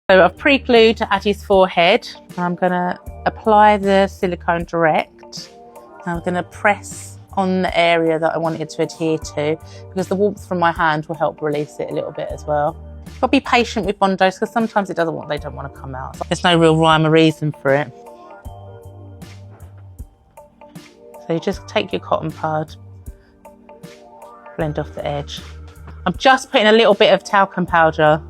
So I've pre-glued Addie's forehead. I'm going to apply the silicone direct. I'm going to press on the area that I want it to adhere to, because the warmth from my hand will help release it a little bit as well. Got to be patient with Bondos because sometimes they don't want to come out. There's no real rhyme or reason for it. So you just take your cotton pad, blend off the edge. I'm just putting a little bit of talcum powder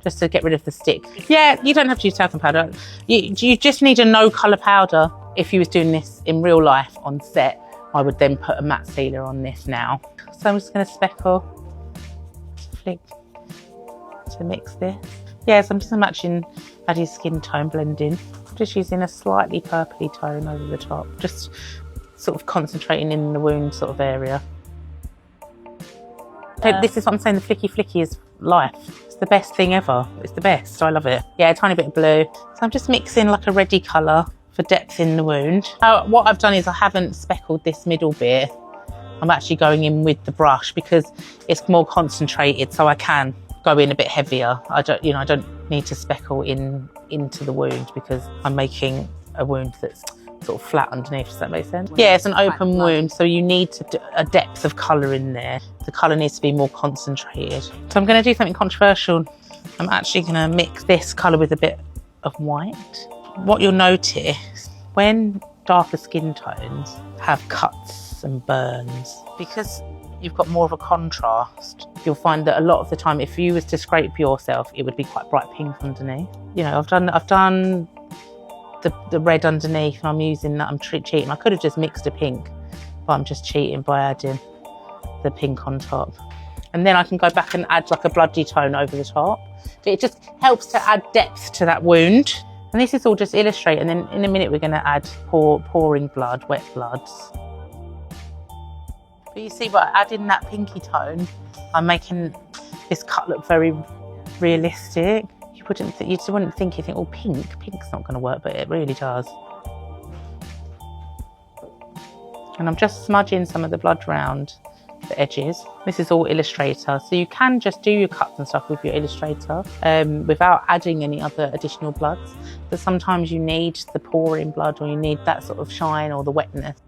just to get rid of the stick. Yeah, you don't have to use talcum powder. You just need a no colour powder. If you was doing this in real life on set, I would then put a matte sealer on this now. So I'm just going to speckle, flick to mix this. Yeah, so I'm just matching Addie's skin tone blending. I'm just using a slightly purpley tone over the top, just sort of concentrating in the wound sort of area. This is what I'm saying, the flicky flicky is life. It's the best thing ever. It's the best, I love it. Yeah, a tiny bit of blue. So I'm just mixing like a reddy colour for depth in the wound. What I've done is I haven't speckled this middle bit. I'm actually going in with the brush because it's more concentrated, so I can go in a bit heavier. I don't need to speckle into the wound because I'm making a wound that's sort of flat underneath. Does that make sense? Yeah, it's an open wound, so you need a depth of colour in there. The colour needs to be more concentrated. So I'm going to do something controversial. I'm actually going to mix this colour with a bit of white. What you'll notice, when darker skin tones have cuts and burns, because you've got more of a contrast, you'll find that a lot of the time, if you was to scrape yourself, it would be quite bright pink underneath. You know, I've done the red underneath, and I'm using that. I'm cheating. I could have just mixed a pink, but I'm just cheating by adding the pink on top. And then I can go back and add like a bloody tone over the top. It just helps to add depth to that wound. And this is all just illustrate, and then in a minute we're going to add pouring blood, wet bloods. But you see, by adding that pinky tone, I'm making this cut look very realistic. You just wouldn't think, you think, oh, pink's not going to work, but it really does. And I'm just smudging some of the blood around the edges. This is all Illustrator, so you can just do your cuts and stuff with your Illustrator without adding any other additional bloods. But sometimes you need the pouring blood, or you need that sort of shine or the wetness.